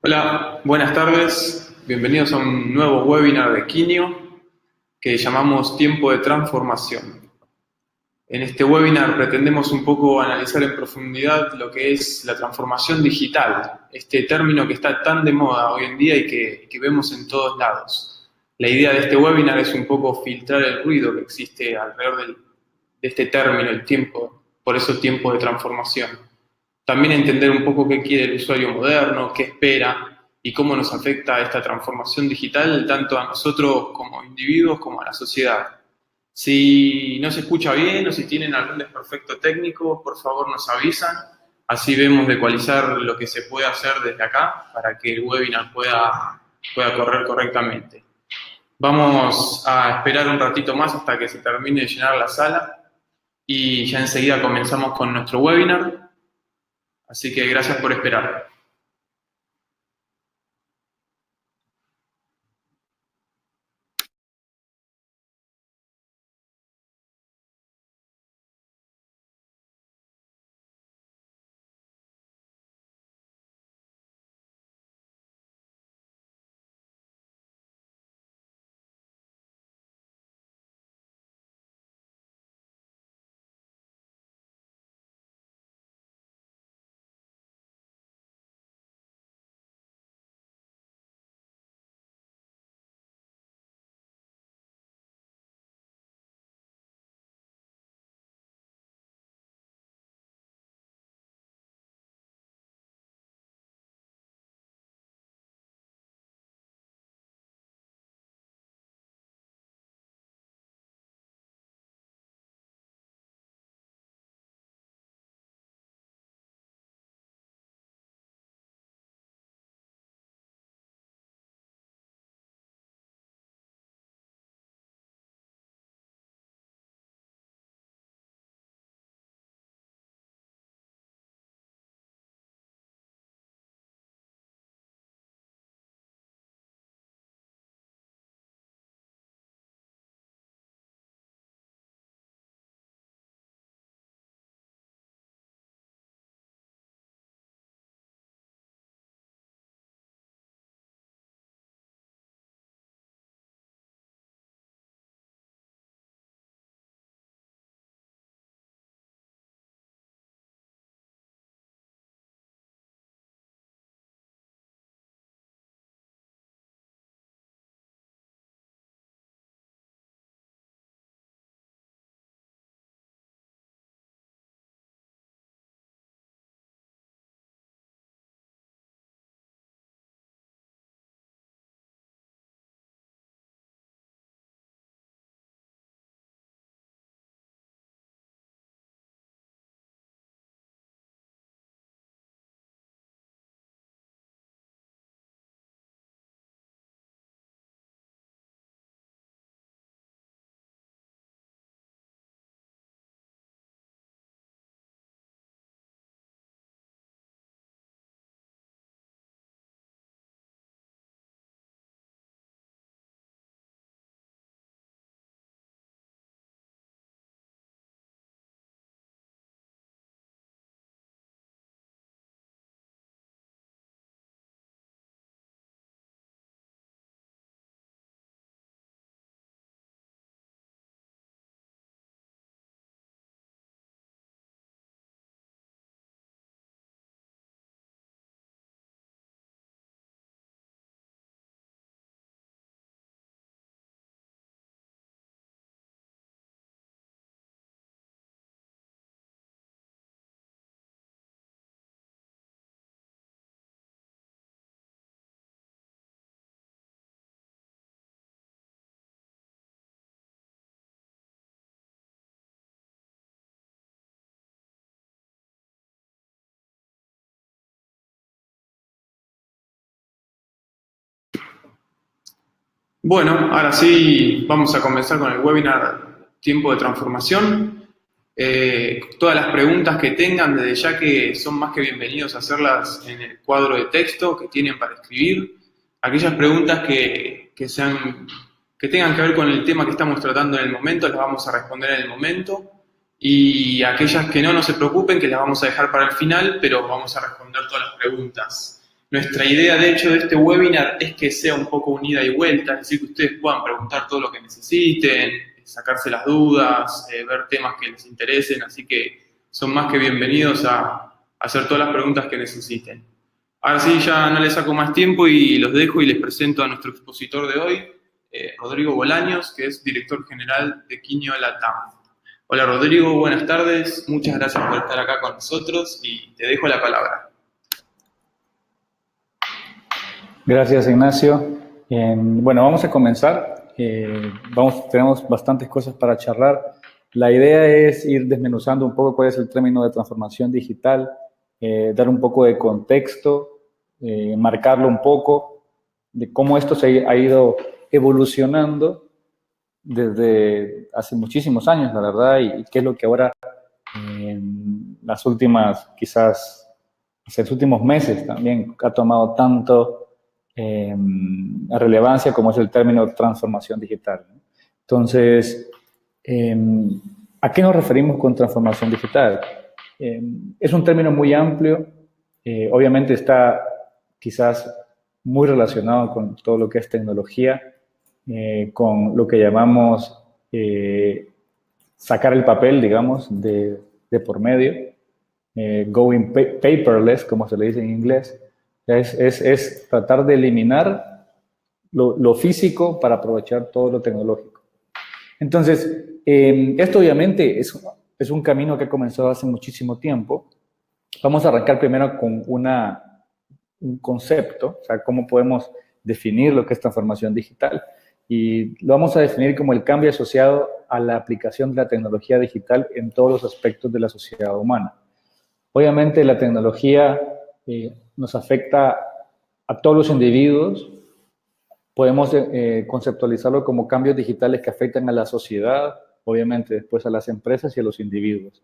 Hola, buenas tardes. Bienvenidos a un nuevo webinar de Quinio que llamamos Tiempo de Transformación. En este webinar pretendemos un poco analizar en profundidad lo que es la transformación digital, este término que está tan de moda hoy en día y que vemos en todos lados. La idea de este webinar es un poco filtrar el ruido que existe alrededor de este término, el tiempo, por eso tiempo de transformación. También entender un poco qué quiere el usuario moderno, qué espera y cómo nos afecta esta transformación digital tanto a nosotros como individuos como a la sociedad. Si no se escucha bien o si tienen algún desperfecto técnico, por favor nos avisan, así vemos de ecualizar lo que se puede hacer desde acá para que el webinar pueda correr correctamente. Vamos a esperar un ratito más hasta que se termine de llenar la sala y ya enseguida comenzamos con nuestro webinar. Así que gracias por esperar. Bueno, ahora sí vamos a comenzar con el webinar Tiempo de Transformación. Todas las preguntas que tengan, desde ya que son más que bienvenidos a hacerlas en el cuadro de texto que tienen para escribir. Aquellas preguntas que tengan que ver con el tema que estamos tratando en el momento, las vamos a responder en el momento. Y aquellas que no se preocupen, que las vamos a dejar para el final, pero vamos a responder todas las preguntas. Nuestra idea, de hecho, de este webinar es que sea un poco un ida y vuelta, es decir, que ustedes puedan preguntar todo lo que necesiten, sacarse las dudas, ver temas que les interesen, así que son más que bienvenidos a hacer todas las preguntas que necesiten. Ahora sí, ya no les saco más tiempo y los dejo y les presento a nuestro expositor de hoy, Rodrigo Bolaños, que es director general de Quinio Latam. Hola Rodrigo, buenas tardes, muchas gracias por estar acá con nosotros y te dejo la palabra. Gracias, Ignacio. Bueno, vamos a comenzar. Tenemos bastantes cosas para charlar. La idea es ir desmenuzando un poco cuál es el término de transformación digital, dar un poco de contexto, marcarlo un poco, de cómo esto se ha ido evolucionando desde hace muchísimos años, la verdad, y qué es lo que ahora en las últimas, quizás, en los últimos meses también ha tomado tanto relevancia como es el término transformación digital, ¿no? Entonces, ¿a qué nos referimos con transformación digital? Es un término muy amplio, obviamente está quizás muy relacionado con todo lo que es tecnología, con lo que llamamos sacar el papel, digamos, de por medio, going paperless, como se le dice en inglés. Es tratar de eliminar lo físico para aprovechar todo lo tecnológico. Entonces, esto obviamente es un camino que ha comenzado hace muchísimo tiempo. Vamos a arrancar primero con un concepto, o sea, cómo podemos definir lo que es transformación digital. Y lo vamos a definir como el cambio asociado a la aplicación de la tecnología digital en todos los aspectos de la sociedad humana. Obviamente la tecnología nos afecta a todos los individuos. Podemos conceptualizarlo como cambios digitales que afectan a la sociedad, obviamente después a las empresas y a los individuos.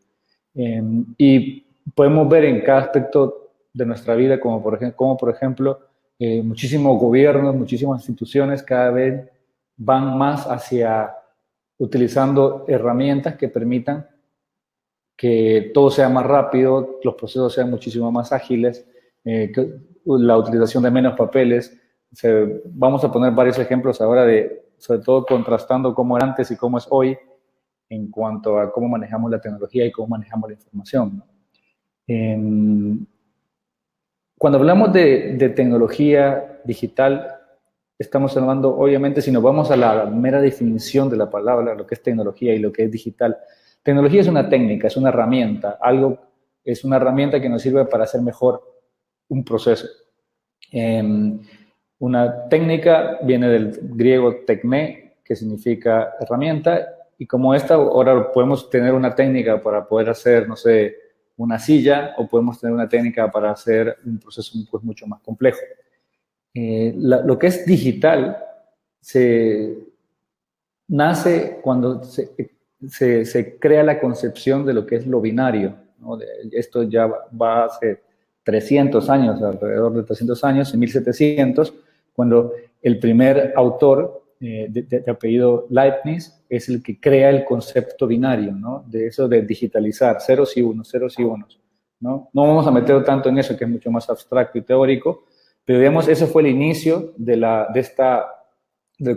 Y podemos ver en cada aspecto de nuestra vida, como por ejemplo muchísimos gobiernos, muchísimas instituciones cada vez van más hacia utilizando herramientas que permitan que todo sea más rápido, los procesos sean muchísimo más ágiles, la utilización de menos papeles. Vamos a poner varios ejemplos ahora sobre todo contrastando cómo era antes y cómo es hoy en cuanto a cómo manejamos la tecnología y cómo manejamos la información, ¿no? Cuando hablamos de tecnología digital, estamos hablando, obviamente, si nos vamos a la mera definición de la palabra, lo que es tecnología y lo que es digital. Tecnología es una técnica, es una herramienta, es una herramienta que nos sirve para hacer mejor un proceso. Una técnica viene del griego tekné, que significa herramienta, y como esta, ahora podemos tener una técnica para poder hacer, no sé, una silla, o podemos tener una técnica para hacer un proceso pues, mucho más complejo. Lo que es digital nace cuando se crea la concepción de lo que es lo binario, ¿no? Esto ya va hace 300 años, alrededor de 300 años, en 1700, cuando el primer autor de apellido Leibniz es el que crea el concepto binario, ¿no? De eso de digitalizar, ceros y unos, ¿no? No vamos a meter tanto en eso, que es mucho más abstracto y teórico, pero digamos, ese fue el inicio de lo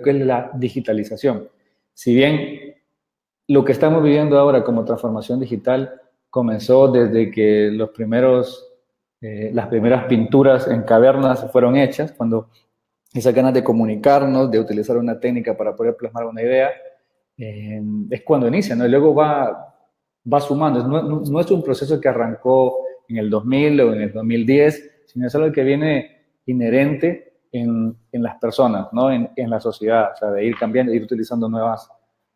que es la digitalización. Si bien lo que estamos viviendo ahora como transformación digital comenzó desde que las primeras pinturas en cavernas fueron hechas, cuando esas ganas de comunicarnos, de utilizar una técnica para poder plasmar una idea, es cuando inicia, ¿no? Y luego va sumando. No es un proceso que arrancó en el 2000 o en el 2010, sino es algo que viene inherente en las personas, ¿no? En la sociedad, o sea, de ir cambiando, de ir utilizando nuevas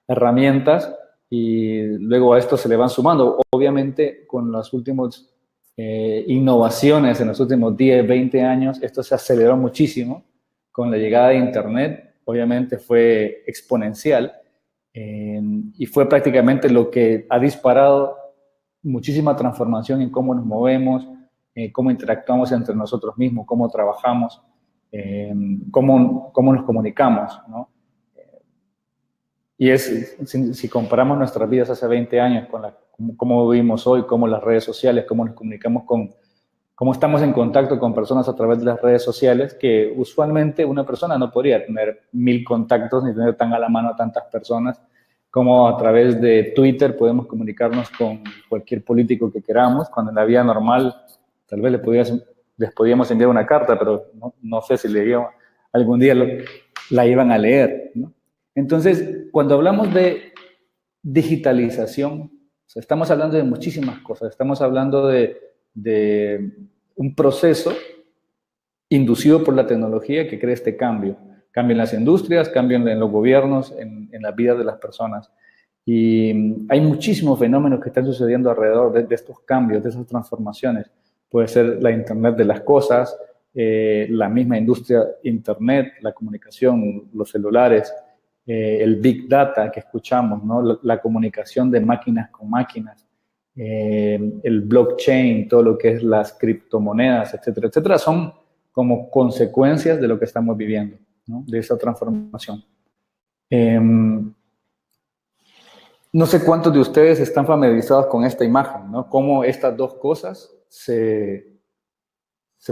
herramientas y luego a esto se le van sumando. Obviamente, con las últimas innovaciones en los últimos 10, 20 años, esto se aceleró muchísimo. Con la llegada de Internet, obviamente fue exponencial y fue prácticamente lo que ha disparado muchísima transformación en cómo nos movemos, cómo interactuamos entre nosotros mismos, cómo trabajamos, cómo nos comunicamos, ¿no? Y si comparamos nuestras vidas hace 20 años con cómo vivimos hoy, cómo las redes sociales, cómo nos comunicamos con cómo estamos en contacto con personas a través de las redes sociales, que usualmente una persona no podría tener 1000 contactos ni tener tan a la mano a tantas personas, como a través de Twitter podemos comunicarnos con cualquier político que queramos, cuando en la vida normal tal vez les podíamos enviar una carta, pero no sé si algún día la iban a leer, ¿no? Entonces, cuando hablamos de digitalización, o sea, estamos hablando de muchísimas cosas, estamos hablando de un proceso inducido por la tecnología que crea este cambio. Cambio en las industrias, cambio en los gobiernos, en la vida de las personas. Y hay muchísimos fenómenos que están sucediendo alrededor de estos cambios, de esas transformaciones. Puede ser la Internet de las cosas, la misma industria Internet, la comunicación, los celulares, el Big Data que escuchamos, ¿no? La comunicación de máquinas con máquinas, el blockchain, todo lo que es las criptomonedas, etcétera, etcétera, son como consecuencias de lo que estamos viviendo, ¿no? De esa transformación. No sé cuántos de ustedes están familiarizados con esta imagen, ¿no? Cómo estas dos cosas se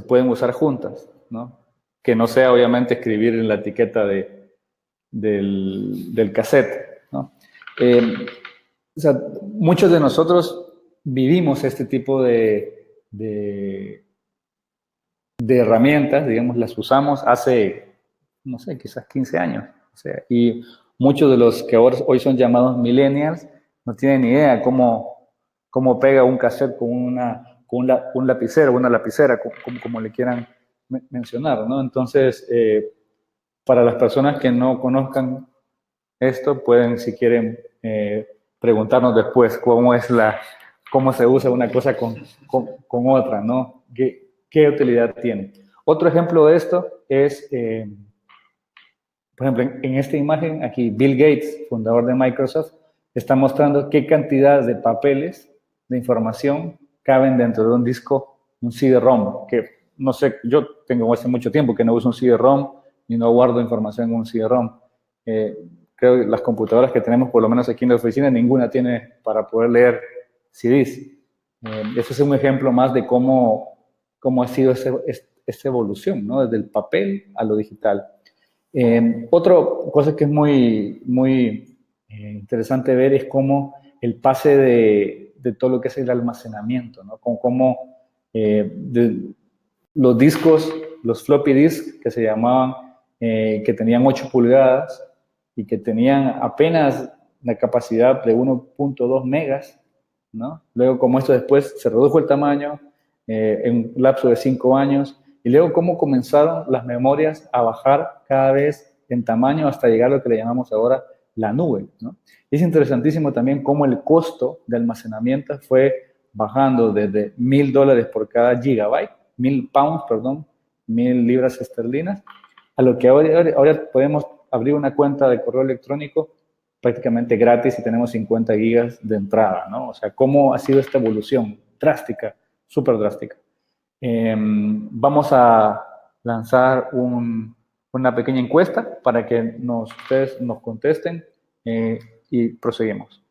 pueden usar juntas, ¿no? Que no sea obviamente escribir en la etiqueta del cassette, ¿no? O sea, muchos de nosotros vivimos este tipo de herramientas, digamos, las usamos hace, no sé, quizás 15 años. O sea, y muchos de los que hoy son llamados millennials no tienen ni idea cómo pega un cassette con un lapicero, una lapicera, como le quieran mencionar, ¿no? Entonces, para las personas que no conozcan esto, pueden, si quieren, preguntarnos después cómo se usa una cosa con otra, ¿no? ¿Qué utilidad tiene? Otro ejemplo de esto es, por ejemplo, en esta imagen aquí, Bill Gates, fundador de Microsoft, está mostrando qué cantidad de papeles de información caben dentro de un disco, un CD-ROM, que no sé, yo tengo hace mucho tiempo que no uso un CD-ROM y no guardo información en un CD-ROM. Creo que las computadoras que tenemos, por lo menos aquí en la oficina, ninguna tiene para poder leer CDs. Ese es un ejemplo más de cómo ha sido esa evolución, ¿no? Desde el papel a lo digital. Otra cosa que es muy interesante ver es cómo el pase de todo lo que es el almacenamiento, ¿no? Cómo los discos, los floppy disks que se llamaban, que tenían 8 pulgadas y que tenían apenas la capacidad de 1.2 megas, ¿no? Luego, como esto después se redujo el tamaño en un lapso de 5 años, y luego cómo comenzaron las memorias a bajar cada vez en tamaño hasta llegar a lo que le llamamos ahora la nube, ¿no? Es interesantísimo también cómo el costo de almacenamiento fue bajando desde $1000 por cada gigabyte, 1000 pounds, perdón, 1000 libras esterlinas, a lo que ahora podemos abrir una cuenta de correo electrónico prácticamente gratis y tenemos 50 gigas de entrada, ¿no? O sea, cómo ha sido esta evolución drástica, súper drástica. Vamos a lanzar una pequeña encuesta para que ustedes nos contesten y proseguimos.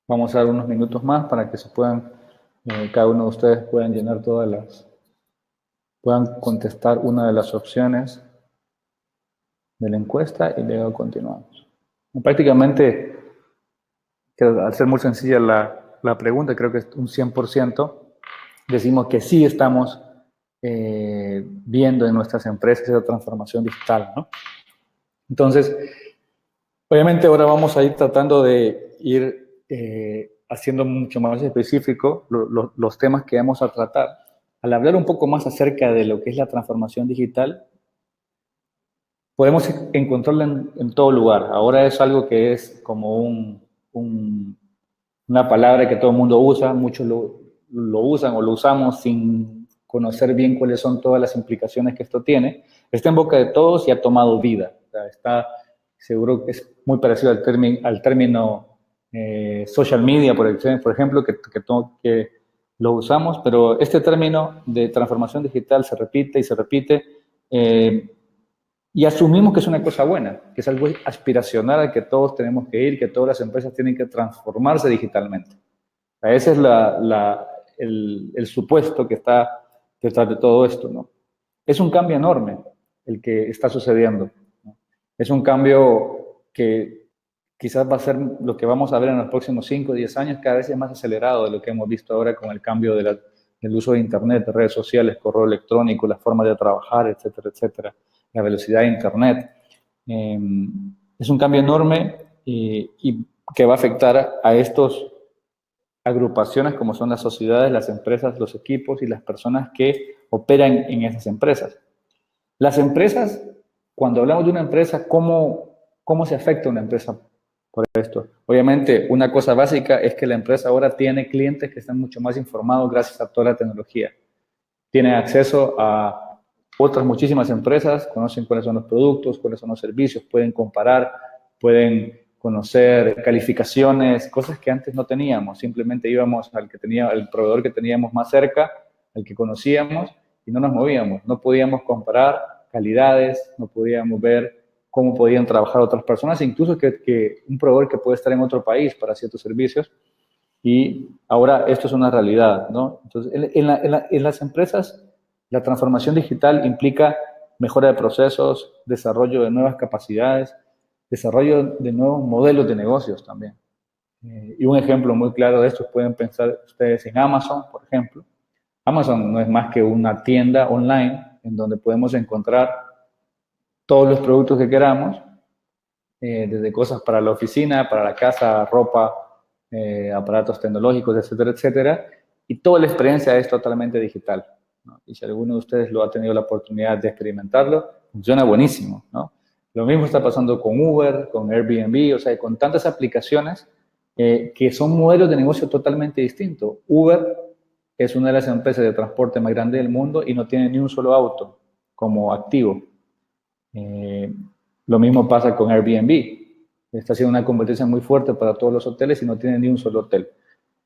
Vamos a dar unos minutos más para que se puedan, cada uno de ustedes puedan llenar puedan contestar una de las opciones de la encuesta y luego continuamos. Prácticamente, al ser muy sencilla la pregunta, creo que es un 100%, decimos que sí estamos viendo en nuestras empresas esa transformación digital, ¿no? Entonces, obviamente ahora vamos a ir tratando de ir haciendo mucho más específico los temas que vamos a tratar. Al hablar un poco más acerca de lo que es la transformación digital, podemos encontrarla en todo lugar. Ahora es algo que es como una palabra que todo el mundo usa, muchos lo usan o lo usamos sin conocer bien cuáles son todas las implicaciones que esto tiene. Está en boca de todos y ha tomado vida. O sea, está seguro que es muy parecido al término social media, por ejemplo, que lo usamos, pero este término de transformación digital se repite y se repite, y asumimos que es una cosa buena, que es algo aspiracional al que todos tenemos que ir, que todas las empresas tienen que transformarse digitalmente. Ese es el supuesto que está detrás de todo esto, ¿no? Es un cambio enorme el que está sucediendo, ¿no? Es un cambio que quizás va a ser lo que vamos a ver en los próximos 5 o 10 años, cada vez es más acelerado de lo que hemos visto ahora con el cambio del uso de Internet, de redes sociales, correo electrónico, las formas de trabajar, etcétera, etcétera, la velocidad de Internet. Es un cambio enorme y que va a afectar a estas agrupaciones como son las sociedades, las empresas, los equipos y las personas que operan en esas empresas. Las empresas, cuando hablamos de una empresa, ¿cómo se afecta una empresa por esto? Obviamente, una cosa básica es que la empresa ahora tiene clientes que están mucho más informados gracias a toda la tecnología. Tienen acceso a otras muchísimas empresas, conocen cuáles son los productos, cuáles son los servicios, pueden comparar, pueden conocer calificaciones, cosas que antes no teníamos. Simplemente íbamos al proveedor que teníamos más cerca, al que conocíamos, y no nos movíamos. No podíamos comparar calidades, no podíamos ver cómo podían trabajar otras personas, incluso que un proveedor que puede estar en otro país para ciertos servicios. Y ahora esto es una realidad, ¿no? Entonces, en las empresas, la transformación digital implica mejora de procesos, desarrollo de nuevas capacidades, desarrollo de nuevos modelos de negocios también. Y un ejemplo muy claro de esto, pueden pensar ustedes en Amazon, por ejemplo. Amazon no es más que una tienda online en donde podemos encontrar todos los productos que queramos, desde cosas para la oficina, para la casa, ropa, aparatos tecnológicos, etcétera, etcétera. Y toda la experiencia es totalmente digital, ¿no? Y si alguno de ustedes lo ha tenido la oportunidad de experimentarlo, funciona buenísimo, ¿no? Lo mismo está pasando con Uber, con Airbnb, o sea, con tantas aplicaciones que son modelos de negocio totalmente distintos. Uber es una de las empresas de transporte más grandes del mundo y no tiene ni un solo auto como activo. Lo mismo pasa con Airbnb. Está haciendo una competencia muy fuerte para todos los hoteles y no tiene ni un solo hotel,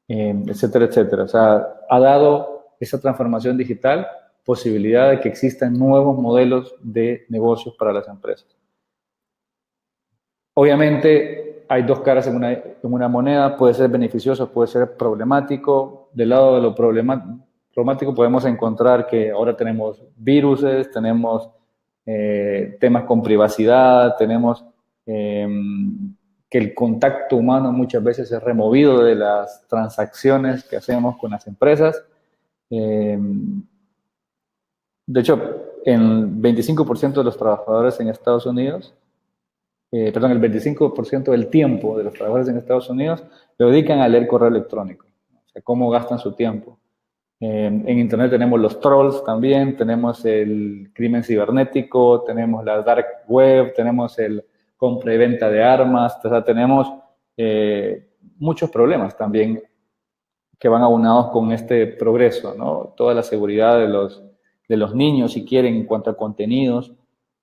etcétera, etcétera. O sea, ha dado esa transformación digital posibilidad de que existan nuevos modelos de negocios para las empresas. Obviamente hay dos caras en una moneda, puede ser beneficioso, puede ser problemático. Del lado de lo problemático podemos encontrar que ahora tenemos viruses, tenemos temas con privacidad, tenemos que el contacto humano muchas veces es removido de las transacciones que hacemos con las empresas. De hecho, el 25% de los trabajadores en Estados Unidos, el 25% del tiempo de los trabajadores en Estados Unidos lo dedican a leer correo electrónico. O sea, cómo gastan su tiempo. En Internet tenemos los trolls también, tenemos el crimen cibernético, tenemos la dark web, tenemos el compra y venta de armas, o sea, tenemos muchos problemas también que van aunados con este progreso, ¿no? Toda la seguridad de los niños, si quieren, en cuanto a contenidos.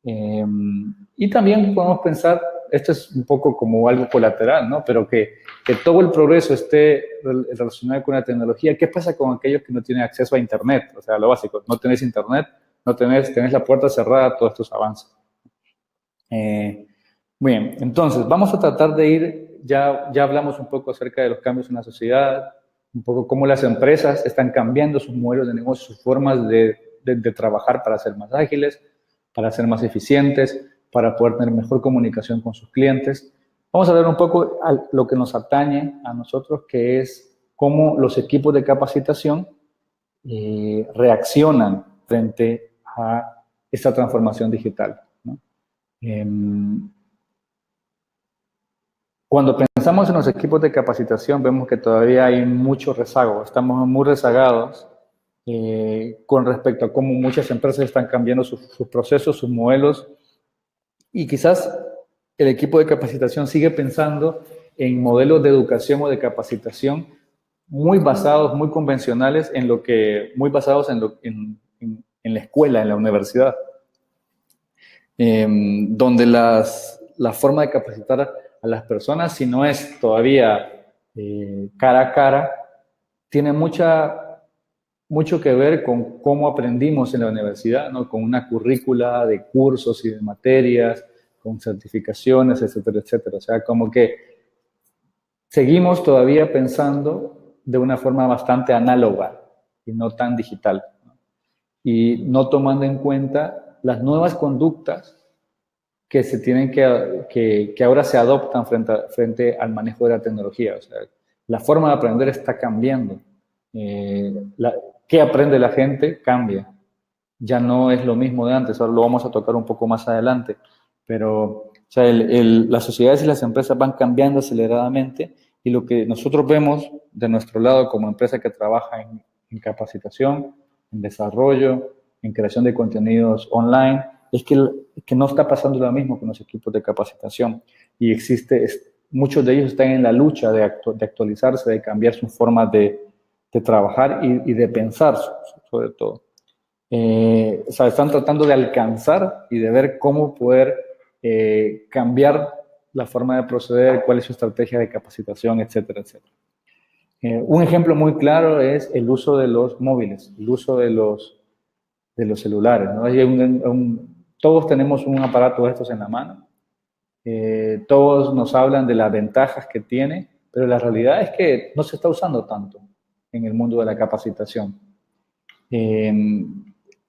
Y también podemos pensar, esto es un poco como algo colateral, ¿no? Pero que todo el progreso esté relacionado con la tecnología. ¿Qué pasa con aquellos que no tienen acceso a Internet? O sea, lo básico, no tenés Internet, tenés la puerta cerrada a todos estos avances. Muy bien, entonces vamos a tratar de ir, ya hablamos un poco acerca de los cambios en la sociedad, un poco cómo las empresas están cambiando sus modelos de negocio, sus formas de trabajar para ser más ágiles, para ser más eficientes, para poder tener mejor comunicación con sus clientes. Vamos a ver un poco lo que nos atañe a nosotros, que es cómo los equipos de capacitación reaccionan frente a esta transformación digital, ¿no? Cuando pensamos en los equipos de capacitación, vemos que todavía hay mucho rezago, estamos muy rezagados con respecto a cómo muchas empresas están cambiando sus procesos, sus modelos, y quizás el equipo de capacitación sigue pensando en modelos de educación o de capacitación muy basados, muy convencionales, muy basados en la escuela, en la universidad, donde la forma de capacitar a las personas, si no es todavía cara a cara, tiene mucha mucho que ver con cómo aprendimos en la universidad, ¿no? Con una currícula de cursos y de materias, con certificaciones, etcétera, etcétera. O sea, como que seguimos todavía pensando de una forma bastante análoga y no tan digital, ¿no? Y no tomando en cuenta las nuevas conductas que se tienen que ahora se adoptan frente al manejo de la tecnología. O sea, la forma de aprender está cambiando. ¿Qué aprende la gente? Cambia. Ya no es lo mismo de antes, ahora lo vamos a tocar un poco más adelante, pero o sea, las sociedades y las empresas van cambiando aceleradamente y lo que nosotros vemos de nuestro lado como empresa que trabaja en capacitación, en desarrollo, en creación de contenidos online, es que no está pasando lo mismo con los equipos de capacitación y muchos de ellos están en la lucha de actualizarse, de cambiar su forma de trabajar y de pensar sobre todo. O sea, están tratando de alcanzar y de ver cómo poder cambiar la forma de proceder, cuál es su estrategia de capacitación, etcétera, etcétera. Un ejemplo muy claro es el uso de los móviles, el uso de los celulares, ¿no? Todos tenemos un aparato de estos en la mano, todos nos hablan de las ventajas que tiene, pero la realidad es que no se está usando tanto en el mundo de la capacitación.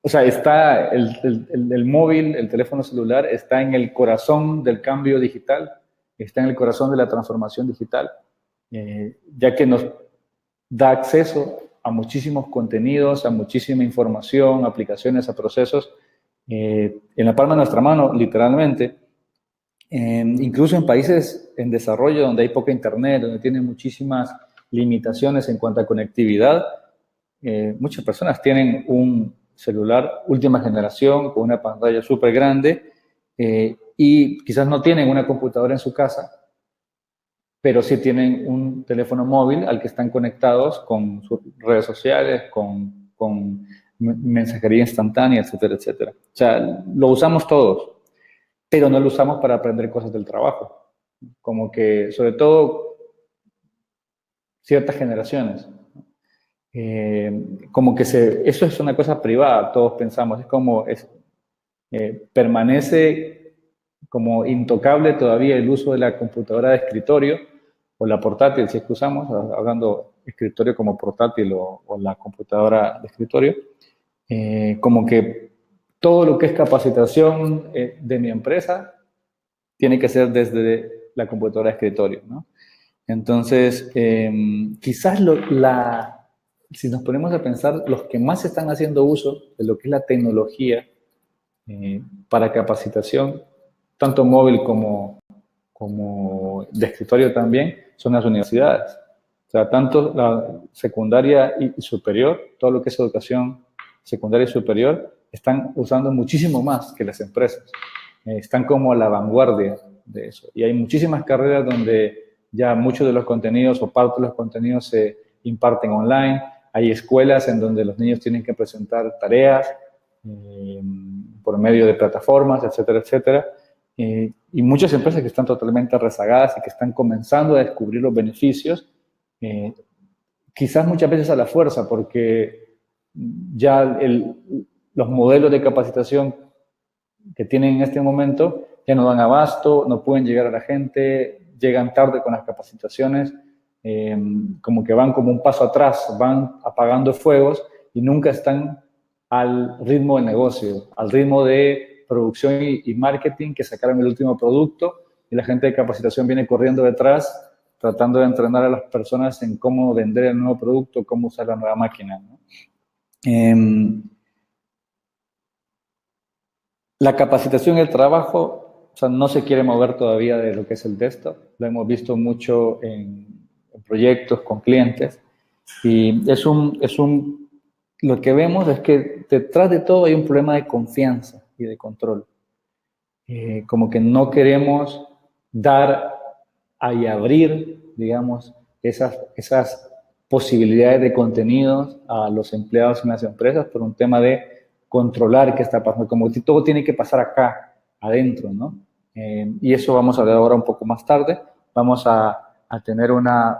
O sea, está el móvil, el teléfono celular, está en el corazón del cambio digital, está en el corazón de la transformación digital, ya que nos da acceso a muchísimos contenidos, a muchísima información, aplicaciones, a procesos, en la palma de nuestra mano, literalmente. Incluso en países en desarrollo donde hay poca internet, donde tienen muchísimas limitaciones en cuanto a conectividad, muchas personas tienen un celular última generación con una pantalla súper grande y quizás no tienen una computadora en su casa, pero sí tienen un teléfono móvil al que están conectados con sus redes sociales, con mensajería instantánea, etcétera, etcétera. O sea, lo usamos todos, pero no lo usamos para aprender cosas del trabajo. Como que, sobre todo, ciertas generaciones. Como que eso es una cosa privada, todos pensamos, permanece como intocable todavía el uso de la computadora de escritorio o la portátil, si es que usamos, hablando escritorio como portátil o la computadora de escritorio, como que todo lo que es capacitación de mi empresa tiene que ser desde la computadora de escritorio, ¿no? Entonces, quizás si nos ponemos a pensar, los que más están haciendo uso de lo que es la tecnología para capacitación, tanto móvil como de escritorio también, son las universidades. O sea, tanto la secundaria y superior, todo lo que es educación secundaria y superior, están usando muchísimo más que las empresas. Están como a la vanguardia de eso. Y hay muchísimas carreras donde ya muchos de los contenidos o parte de los contenidos se imparten online. Hay escuelas en donde los niños tienen que presentar tareas por medio de plataformas, etcétera, etcétera. Y muchas empresas que están totalmente rezagadas y que están comenzando a descubrir los beneficios, quizás muchas veces a la fuerza, porque ya los modelos de capacitación que tienen en este momento ya no dan abasto, no pueden llegar a la gente, llegan tarde con las capacitaciones, como que van como un paso atrás, van apagando fuegos y nunca están al ritmo del negocio, al ritmo de producción y marketing que sacaron el último producto y la gente de capacitación viene corriendo detrás tratando de entrenar a las personas en cómo vender el nuevo producto, cómo usar la nueva máquina, ¿no? La capacitación y el trabajo, o sea, no se quiere mover todavía de lo que es el desktop. Lo hemos visto mucho en proyectos con clientes y lo que vemos es que detrás de todo hay un problema de confianza y de control. Como que no queremos dar y abrir, digamos, esas posibilidades de contenidos a los empleados en las empresas por un tema de controlar qué está pasando, como si todo tiene que pasar acá, adentro, ¿no? Y eso vamos a ver ahora un poco más tarde. Vamos a tener una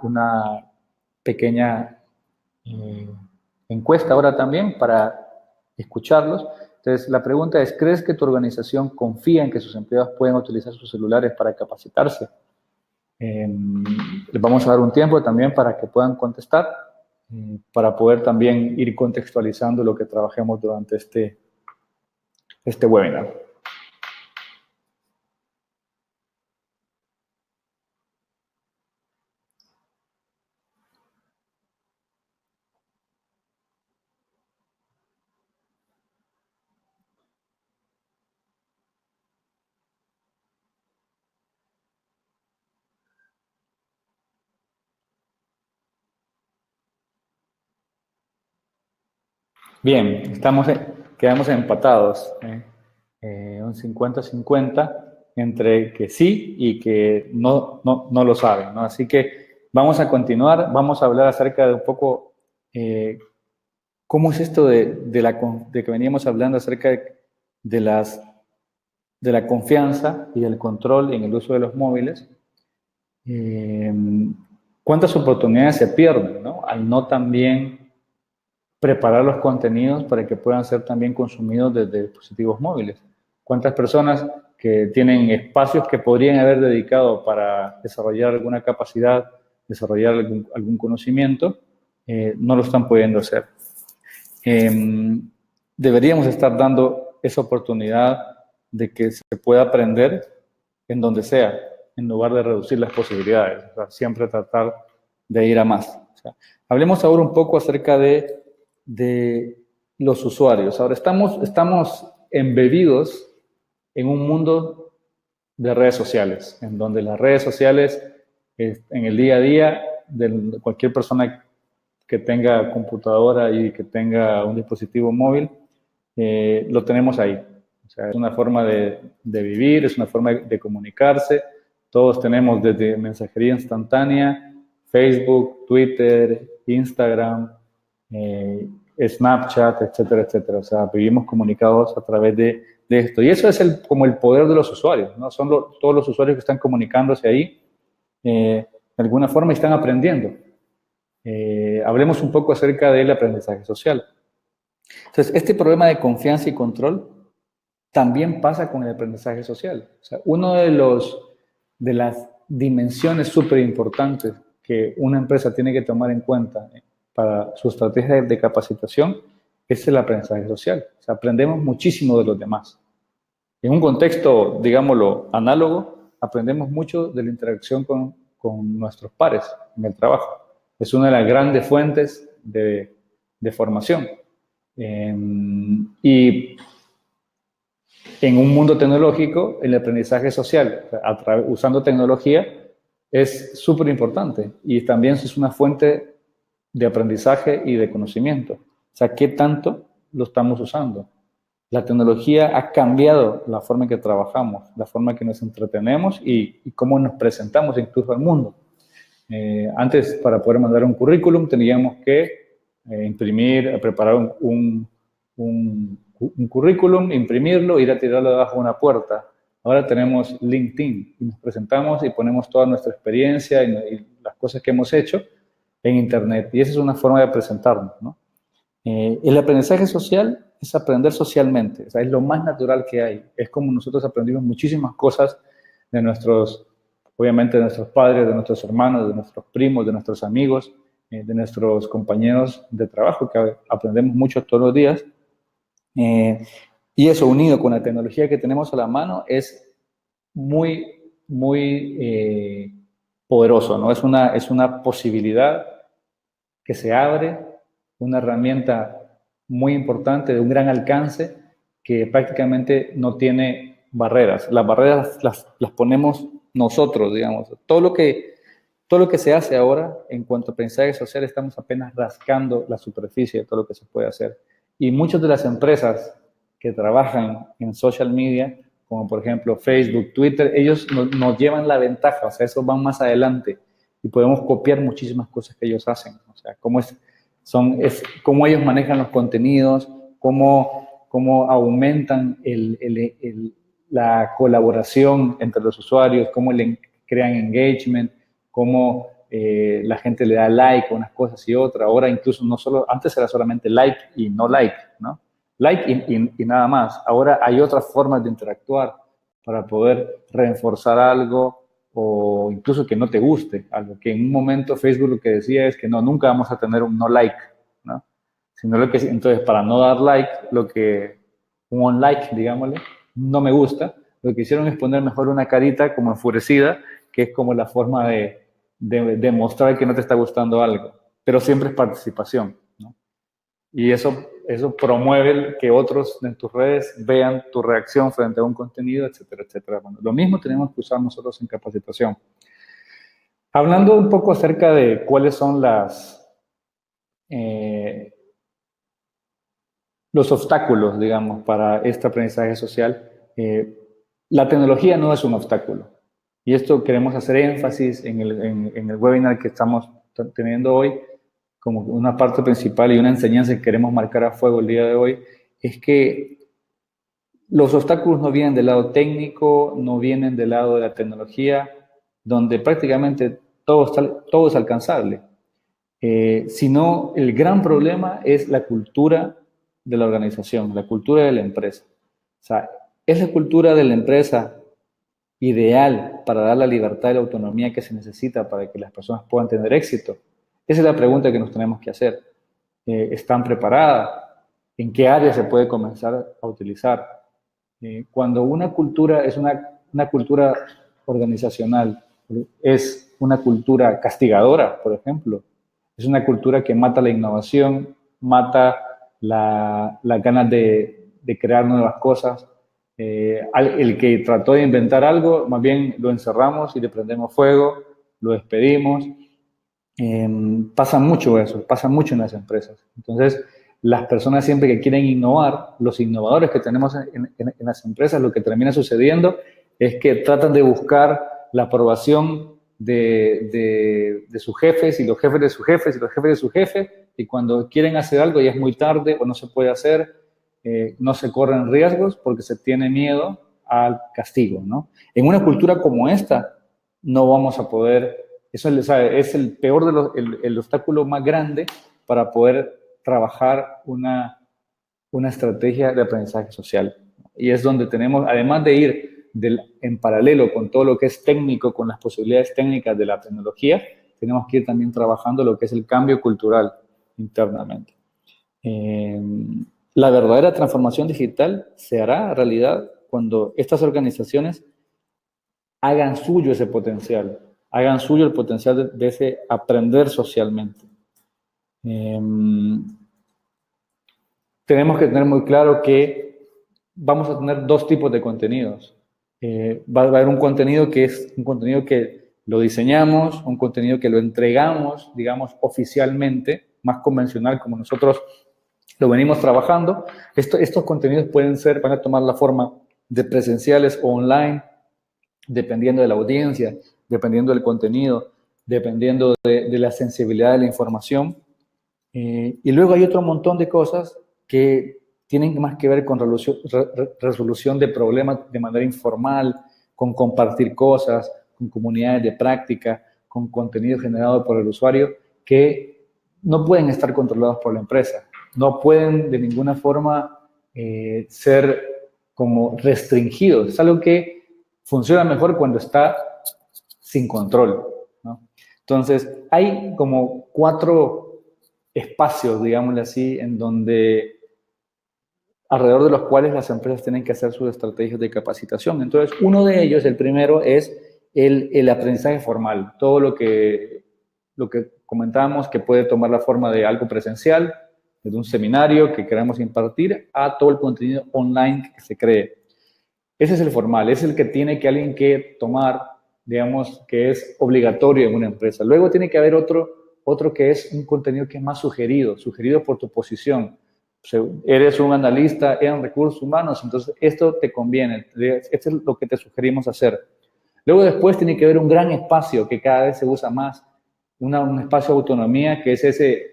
pequeña encuesta ahora también para escucharlos. Entonces, la pregunta es, ¿crees que tu organización confía en que sus empleados pueden utilizar sus celulares para capacitarse? Les vamos a dar un tiempo también para que puedan contestar, para poder también ir contextualizando lo que trabajemos durante este webinar. Bien, quedamos empatados, un 50-50 entre que sí y que no lo saben, ¿no? Así que vamos a continuar, vamos a hablar acerca de un poco cómo es esto de que veníamos hablando acerca de la confianza y del control en el uso de los móviles. ¿Cuántas oportunidades se pierden, ¿no? Al no también preparar los contenidos para que puedan ser también consumidos desde dispositivos móviles? ¿Cuántas personas que tienen espacios que podrían haber dedicado para desarrollar alguna capacidad, desarrollar algún conocimiento, no lo están pudiendo hacer? Deberíamos estar dando esa oportunidad de que se pueda aprender en donde sea, en lugar de reducir las posibilidades. O sea, siempre tratar de ir a más. O sea, hablemos ahora un poco acerca de los usuarios. Ahora, estamos embebidos en un mundo de redes sociales, en donde las redes sociales, en el día a día de cualquier persona que tenga computadora y que tenga un dispositivo móvil, lo tenemos ahí. O sea, es una forma de vivir, es una forma de comunicarse. Todos tenemos desde mensajería instantánea, Facebook, Twitter, Instagram, Snapchat, etcétera, etcétera. O sea, vivimos comunicados a través de esto. Y eso es como el poder de los usuarios, ¿no? Son todos los usuarios que están comunicándose ahí de alguna forma y están aprendiendo. Hablemos un poco acerca del aprendizaje social. Entonces, este problema de confianza y control también pasa con el aprendizaje social. O sea, uno de las dimensiones súper importantes que una empresa tiene que tomar en cuenta para su estrategia de capacitación es el aprendizaje social. O sea, aprendemos muchísimo de los demás. En un contexto, digámoslo, análogo, aprendemos mucho de la interacción con nuestros pares en el trabajo. Es una de las grandes fuentes de formación. Y en un mundo tecnológico, el aprendizaje social, usando tecnología, es súper importante y también es una fuente de aprendizaje y de conocimiento. O sea, ¿qué tanto lo estamos usando? La tecnología ha cambiado la forma en que trabajamos, la forma en que nos entretenemos y cómo nos presentamos incluso al mundo. Antes, para poder mandar un currículum, teníamos que imprimir, preparar un currículum, imprimirlo, ir a tirarlo debajo de una puerta. Ahora tenemos LinkedIn y nos presentamos y ponemos toda nuestra experiencia y las cosas que hemos hecho en Internet. Y esa es una forma de presentarnos, ¿no? El aprendizaje social es aprender socialmente. O sea, es lo más natural que hay. Es como nosotros aprendimos muchísimas cosas de obviamente de nuestros padres, de nuestros hermanos, de nuestros primos, de nuestros amigos, de nuestros compañeros de trabajo, que aprendemos mucho todos los días. Y eso unido con la tecnología que tenemos a la mano es muy, muy poderoso, ¿no? Es una posibilidad que se abre, una herramienta muy importante, de un gran alcance, que prácticamente no tiene barreras. Las barreras las ponemos nosotros, digamos. Todo lo que se hace ahora en cuanto a aprendizaje social, estamos apenas rascando la superficie de todo lo que se puede hacer. Y muchas de las empresas que trabajan en social media, como por ejemplo Facebook, Twitter, ellos nos llevan la ventaja, o sea, esos van más adelante y podemos copiar muchísimas cosas que ellos hacen. O sea, cómo ellos manejan los contenidos, cómo aumentan la colaboración entre los usuarios, cómo crean engagement, cómo la gente le da like a unas cosas y otras. Ahora incluso no solo, antes era solamente like y no like, ¿no? Like y nada más. Ahora hay otras formas de interactuar para poder reforzar algo o incluso que no te guste, algo que en un momento Facebook lo que decía es que no, nunca vamos a tener un no like, ¿no? Sino lo que, entonces, para no dar like, un on like, digámosle, no me gusta, lo que hicieron es poner mejor una carita como enfurecida, que es como la forma de mostrar que no te está gustando algo, pero siempre es participación, ¿no? Y eso promueve que otros en tus redes vean tu reacción frente a un contenido, etcétera, etcétera. Bueno, lo mismo tenemos que usar nosotros en capacitación. Hablando un poco acerca de cuáles son los obstáculos, digamos, para este aprendizaje social, la tecnología no es un obstáculo. Y esto queremos hacer énfasis en el webinar que estamos teniendo hoy, como una parte principal y una enseñanza que queremos marcar a fuego el día de hoy, es que los obstáculos no vienen del lado técnico, no vienen del lado de la tecnología, donde prácticamente todo es alcanzable, sino el gran problema es la cultura de la organización, la cultura de la empresa. O sea, es la cultura de la empresa ideal para dar la libertad y la autonomía que se necesita para que las personas puedan tener éxito. Esa es la pregunta que nos tenemos que hacer. ¿Están preparadas? ¿En qué área se puede comenzar a utilizar? Cuando una cultura es una cultura organizacional, es una cultura castigadora, por ejemplo, es una cultura que mata la innovación, mata las ganas de crear nuevas cosas. El que trató de inventar algo, más bien lo encerramos y le prendemos fuego, lo despedimos. Pasa mucho eso, pasa mucho en las empresas. Entonces, las personas siempre que quieren innovar, los innovadores que tenemos en las empresas, lo que termina sucediendo es que tratan de buscar la aprobación de sus jefes y los jefes de sus jefes y los jefes de sus jefes, y cuando quieren hacer algo ya es muy tarde o no se puede hacer, no se corren riesgos porque se tiene miedo al castigo, ¿no? En una cultura como esta no vamos a poder, eso es el peor el obstáculo más grande para poder trabajar una estrategia de aprendizaje social. Y es donde tenemos, además de ir en paralelo con todo lo que es técnico, con las posibilidades técnicas de la tecnología, tenemos que ir también trabajando lo que es el cambio cultural internamente. La verdadera transformación digital se hará realidad cuando estas organizaciones hagan suyo ese potencial, hagan suyo el potencial de ese aprender socialmente. Tenemos que tener muy claro que vamos a tener dos tipos de contenidos. Va a haber un contenido que es un contenido que lo diseñamos, un contenido que lo entregamos, digamos, oficialmente, más convencional como nosotros lo venimos trabajando. Estos contenidos van a tomar la forma de presenciales o online, dependiendo de la audiencia, dependiendo del contenido, dependiendo de la sensibilidad de la información. Y luego hay otro montón de cosas que tienen más que ver con resolución de problemas de manera informal, con compartir cosas, con comunidades de práctica, con contenido generado por el usuario, que no pueden estar controlados por la empresa, no pueden de ninguna forma ser como restringidos. Es algo que funciona mejor cuando está sin control, ¿no? Entonces, hay como 4 espacios, digámosle así, en donde alrededor de los cuales las empresas tienen que hacer sus estrategias de capacitación. Entonces, uno de ellos, el primero, es el aprendizaje formal. Todo lo que comentábamos que puede tomar la forma de algo presencial, desde un seminario que queramos impartir, a todo el contenido online que se cree. Ese es el formal, es el que tiene que alguien que tomar, digamos, que es obligatorio en una empresa. Luego tiene que haber otro que es un contenido que es más sugerido por tu posición. Eres un analista en recursos humanos, entonces esto te conviene, esto es lo que te sugerimos hacer. Luego después tiene que haber un gran espacio que cada vez se usa más, un espacio de autonomía que es ese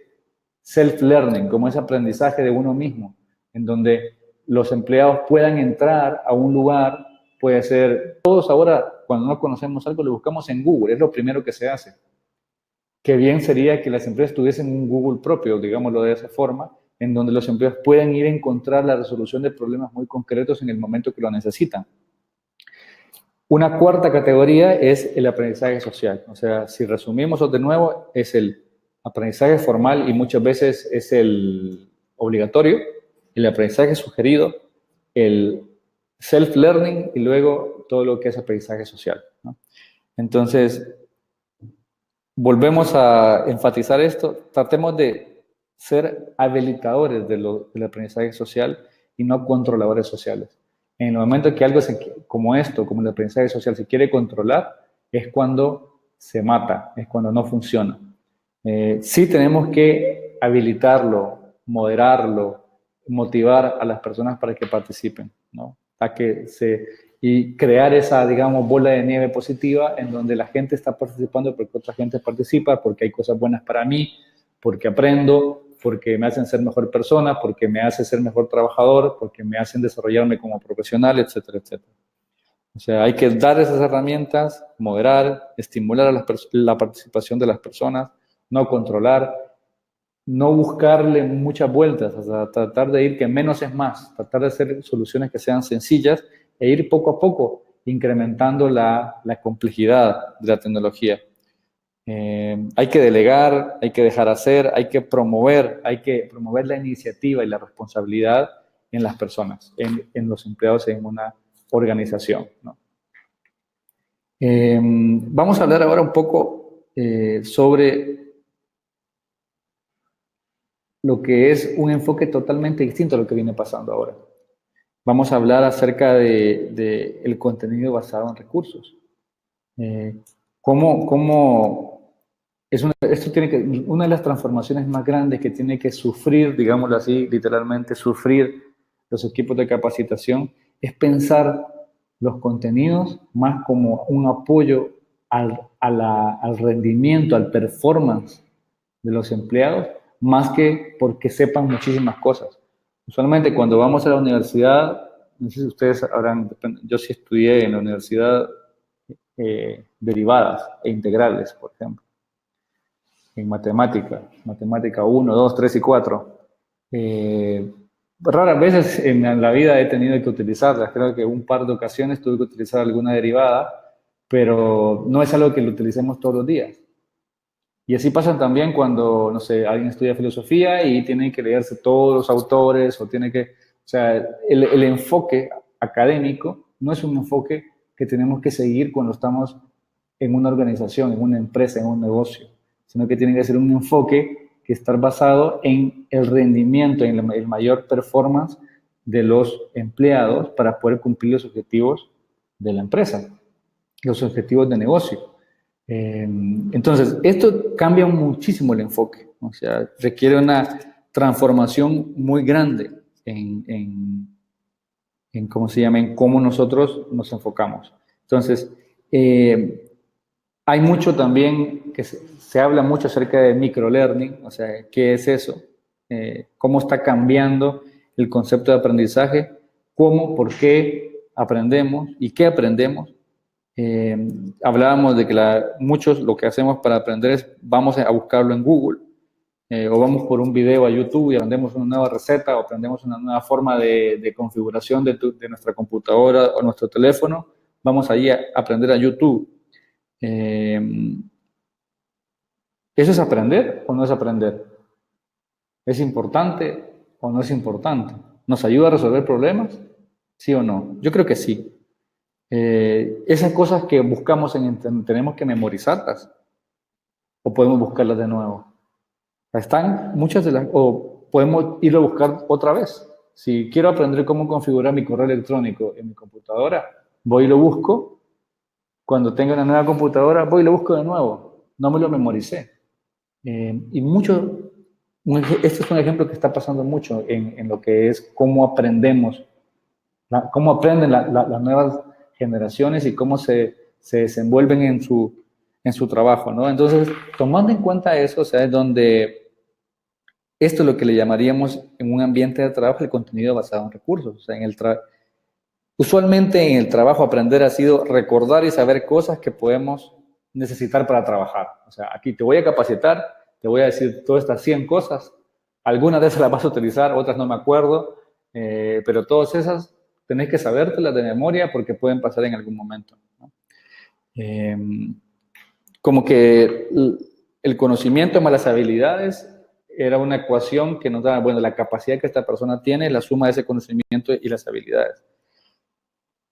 self-learning, como ese aprendizaje de uno mismo, en donde los empleados puedan entrar a un lugar, puede ser, todos ahora cuando no conocemos algo lo buscamos en Google, es lo primero que se hace. qué bien sería que las empresas tuviesen un Google propio, digámoslo de esa forma, en donde los empleados puedan ir a encontrar la resolución de problemas muy concretos en el momento que lo necesitan. Una cuarta categoría es el aprendizaje social. O sea, si resumimos de nuevo, es el aprendizaje formal y muchas veces es el obligatorio, el aprendizaje sugerido, el self-learning y luego todo lo que es aprendizaje social, ¿no? Entonces, volvemos a enfatizar esto, tratemos de ser habilitadores del aprendizaje social y no controladores sociales. En el momento que algo como esto, como el aprendizaje social, se quiere controlar, es cuando se mata, es cuando no funciona. Sí tenemos que habilitarlo, moderarlo, motivar a las personas para que participen, ¿no? Y crear esa, digamos, bola de nieve positiva en donde la gente está participando porque otra gente participa, porque hay cosas buenas para mí, porque aprendo, porque me hacen ser mejor persona, porque me hacen ser mejor trabajador, porque me hacen desarrollarme como profesional, etcétera, etcétera. O sea, hay que dar esas herramientas, moderar, estimular a la participación de las personas, no controlar, no buscarle muchas vueltas, o sea, tratar de ir que menos es más, tratar de hacer soluciones que sean sencillas e ir poco a poco incrementando la complejidad de la tecnología. Hay que delegar, hay que dejar hacer, hay que promover la iniciativa y la responsabilidad en las personas, en los empleados en una organización, ¿no? Vamos a hablar ahora un poco sobre lo que es un enfoque totalmente distinto a lo que viene pasando ahora. Vamos a hablar acerca de el contenido basado en recursos. Esto tiene que, una de las transformaciones más grandes que tiene que sufrir, digámoslo así, literalmente sufrir los equipos de capacitación, es pensar los contenidos más como un apoyo al rendimiento, al performance de los empleados, más que porque sepan muchísimas cosas. Usualmente cuando vamos a la universidad, no sé si ustedes habrán, yo sí estudié en la universidad derivadas e integrales, por ejemplo, en matemática 1, 2, 3 y 4. Raras veces en la vida he tenido que utilizarlas, creo que un par de ocasiones tuve que utilizar alguna derivada, pero no es algo que lo utilicemos todos los días. Y así pasa también cuando, no sé, alguien estudia filosofía y tiene que leerse todos los autores o tiene que, o sea, el enfoque académico no es un enfoque que tenemos que seguir cuando estamos en una organización, en una empresa, en un negocio, sino que tiene que ser un enfoque que está basado en el rendimiento, en el mayor performance de los empleados para poder cumplir los objetivos de la empresa, los objetivos de negocio. Entonces, esto cambia muchísimo el enfoque, o sea, requiere una transformación muy grande en cómo se llama, en cómo nosotros nos enfocamos. Entonces, hay mucho también que se habla mucho acerca de microlearning, o sea, ¿qué es eso? ¿Cómo está cambiando el concepto de aprendizaje? ¿Cómo, por qué aprendemos y qué aprendemos? Hablábamos de que muchos lo que hacemos para aprender es vamos a buscarlo en Google o vamos por un video a YouTube y aprendemos una nueva receta o aprendemos una nueva forma de configuración de nuestra computadora o nuestro teléfono, vamos allí a aprender a YouTube. ¿Eso es aprender o no es aprender? ¿Es importante o no es importante? ¿Nos ayuda a resolver problemas? ¿Sí o no? Yo creo que sí. Esas cosas que buscamos tenemos que memorizarlas o podemos buscarlas de nuevo. Están muchas de las, o podemos irlo a buscar otra vez. Si quiero aprender cómo configurar mi correo electrónico en mi computadora, voy y lo busco. Cuando tenga una nueva computadora, voy y lo busco de nuevo. No me lo memoricé. Este es un ejemplo que está pasando mucho en lo que es cómo aprendemos, cómo aprenden las nuevas generaciones y cómo se desenvuelven en su trabajo, ¿no? Entonces, tomando en cuenta eso, o sea, es donde esto es lo que le llamaríamos en un ambiente de trabajo el contenido basado en recursos. O sea, usualmente en el trabajo aprender ha sido recordar y saber cosas que podemos necesitar para trabajar. O sea, aquí te voy a capacitar, te voy a decir todas estas 100 cosas, algunas de esas las vas a utilizar, otras no me acuerdo, pero todas esas tenés que sabértelas de memoria porque pueden pasar en algún momento, ¿no? Como que el conocimiento más las habilidades era una ecuación que nos da, bueno, la capacidad que esta persona tiene, la suma de ese conocimiento y las habilidades.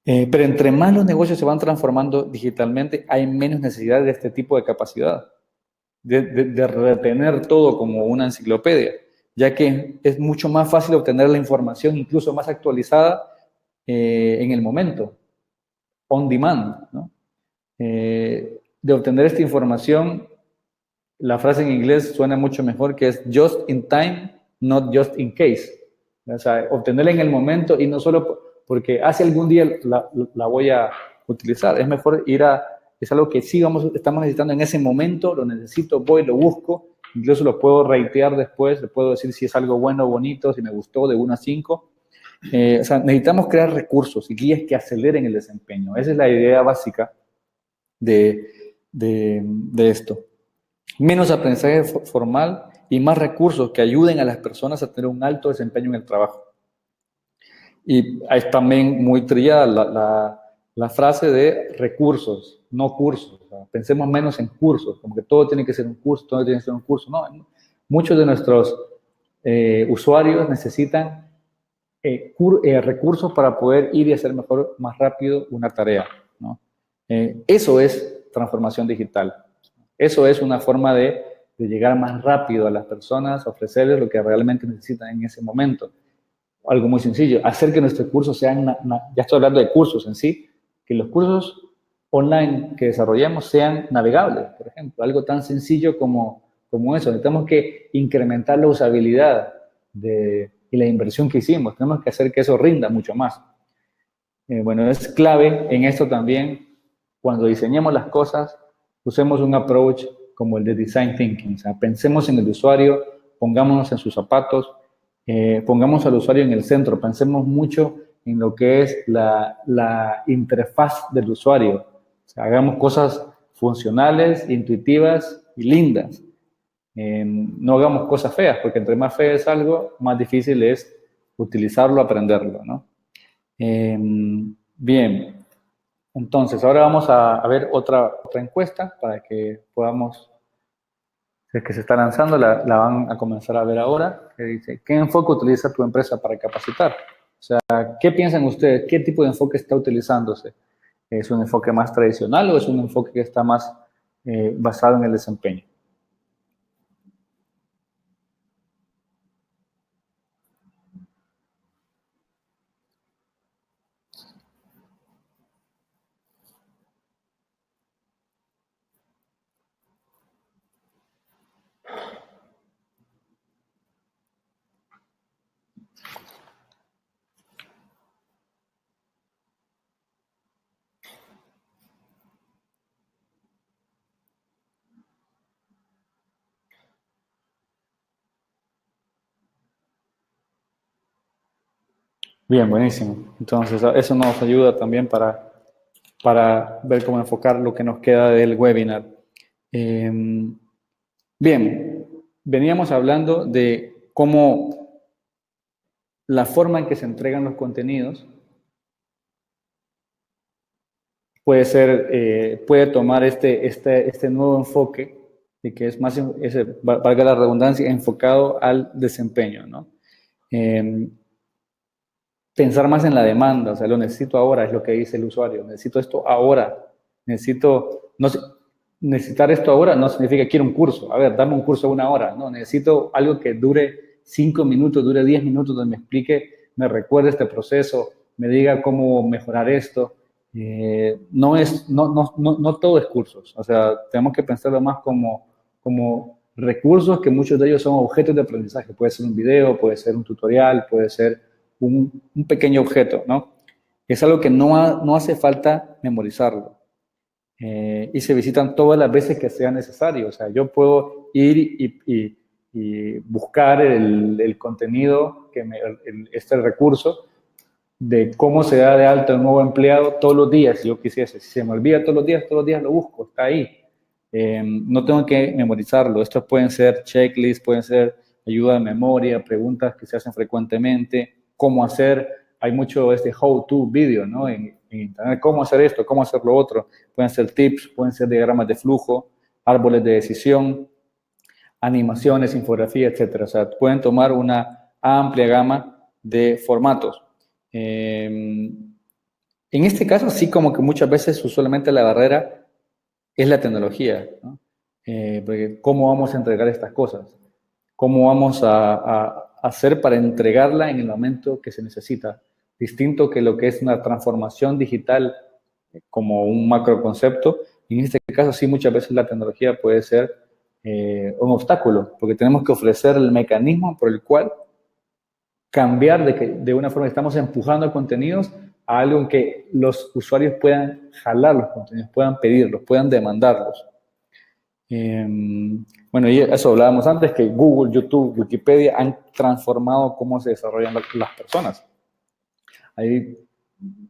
Pero entre más los negocios se van transformando digitalmente, hay menos necesidad de este tipo de capacidad, de retener todo como una enciclopedia, ya que es mucho más fácil obtener la información incluso más actualizada en el momento, on demand, ¿no? De obtener esta información, la frase en inglés suena mucho mejor, que es just in time, not just in case. O sea, obtenerla en el momento y no solo porque hace algún día la voy a utilizar. Es mejor es algo que sí estamos necesitando en ese momento, lo necesito, voy, lo busco, incluso lo puedo ratear después, le puedo decir si es algo bueno o bonito, si me gustó, de 1 a 5. O sea, necesitamos crear recursos y guías que aceleren el desempeño. Esa es la idea básica de esto. Menos aprendizaje formal y más recursos que ayuden a las personas a tener un alto desempeño en el trabajo. Y es también muy trillada la frase de recursos, no cursos. O sea, pensemos menos en cursos, como que todo tiene que ser un curso, todo tiene que ser un curso. No, muchos de nuestros usuarios necesitan recursos para poder ir y hacer mejor, más rápido una tarea, ¿no? Eso es transformación digital. Eso es una forma de llegar más rápido a las personas, ofrecerles lo que realmente necesitan en ese momento. Algo muy sencillo, hacer que nuestros cursos sean, ya estoy hablando de cursos en sí, que los cursos online que desarrollemos sean navegables, por ejemplo, algo tan sencillo como eso. Necesitamos que incrementar la usabilidad y la inversión que hicimos, tenemos que hacer que eso rinda mucho más. Bueno, es clave en esto también, cuando diseñemos las cosas, usemos un approach como el de design thinking. O sea, pensemos en el usuario, pongámonos en sus zapatos, pongamos al usuario en el centro, pensemos mucho en lo que es la interfaz del usuario. O sea, hagamos cosas funcionales, intuitivas y lindas. No hagamos cosas feas, porque entre más feo es algo, más difícil es utilizarlo, aprenderlo, ¿no? Bien. Entonces, ahora vamos a ver otra encuesta para que podamos, si es que se está lanzando, la van a comenzar a ver ahora, que dice, ¿qué enfoque utiliza tu empresa para capacitar? O sea, ¿qué piensan ustedes? ¿Qué tipo de enfoque está utilizándose? ¿Es un enfoque más tradicional o es un enfoque que está más basado en el desempeño? Bien, buenísimo. Entonces, eso nos ayuda también para ver cómo enfocar lo que nos queda del webinar. Bien, veníamos hablando de cómo la forma en que se entregan los contenidos puede tomar este nuevo enfoque, de que es más, valga la redundancia, enfocado al desempeño, ¿no? Pensar más en la demanda, o sea, lo necesito ahora, es lo que dice el usuario, necesito esto ahora, necesitar esto ahora no significa quiero un curso, a ver, dame un curso de 1 hora, no, necesito algo que dure 5 minutos, dure 10 minutos, donde me explique, me recuerde este proceso, me diga cómo mejorar esto. No todo es cursos, o sea, tenemos que pensarlo más como recursos, que muchos de ellos son objetos de aprendizaje, puede ser un video, puede ser un tutorial, puede ser un pequeño objeto, ¿no? Es algo que no hace falta memorizarlo. Y se visitan todas las veces que sea necesario. O sea, yo puedo ir y buscar el contenido, este recurso de cómo se da de alta un nuevo empleado todos los días, si yo quisiese. Si se me olvida todos los días lo busco, está ahí. No tengo que memorizarlo. Estos pueden ser checklists, pueden ser ayuda de memoria, preguntas que se hacen frecuentemente, cómo hacer. Hay mucho how-to video, ¿no? En internet, cómo hacer esto, cómo hacer lo otro. Pueden ser tips, pueden ser diagramas de flujo, árboles de decisión, animaciones, infografía, etcétera. O sea, pueden tomar una amplia gama de formatos. En este caso, sí, como que muchas veces usualmente la barrera es la tecnología, ¿no? Porque ¿cómo vamos a entregar estas cosas? ¿Cómo vamos a hacer para entregarla en el momento que se necesita? Distinto que lo que es una transformación digital como un macro concepto. En este caso, sí, muchas veces la tecnología puede ser un obstáculo, porque tenemos que ofrecer el mecanismo por el cual cambiar de una forma que estamos empujando contenidos a algo en que los usuarios puedan jalar los contenidos, puedan pedirlos, puedan demandarlos. Bueno, y eso hablábamos antes, que Google, YouTube, Wikipedia han transformado cómo se desarrollan las personas. Ahí,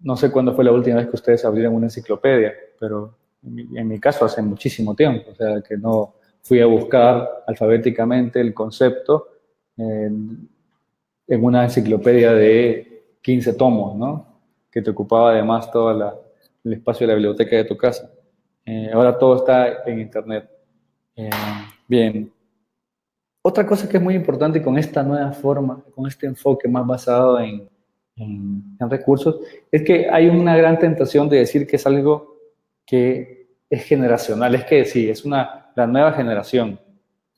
no sé cuándo fue la última vez que ustedes abrieron una enciclopedia, pero en mi caso hace muchísimo tiempo, o sea, que no fui a buscar alfabéticamente el concepto en una enciclopedia de 15 tomos, ¿no? Que te ocupaba además todo el espacio de la biblioteca de tu casa. Ahora todo está en Internet. Bien. Otra cosa que es muy importante con esta nueva forma, con este enfoque más basado en recursos, es que hay una gran tentación de decir que es algo que es generacional. Es que sí, es la nueva generación,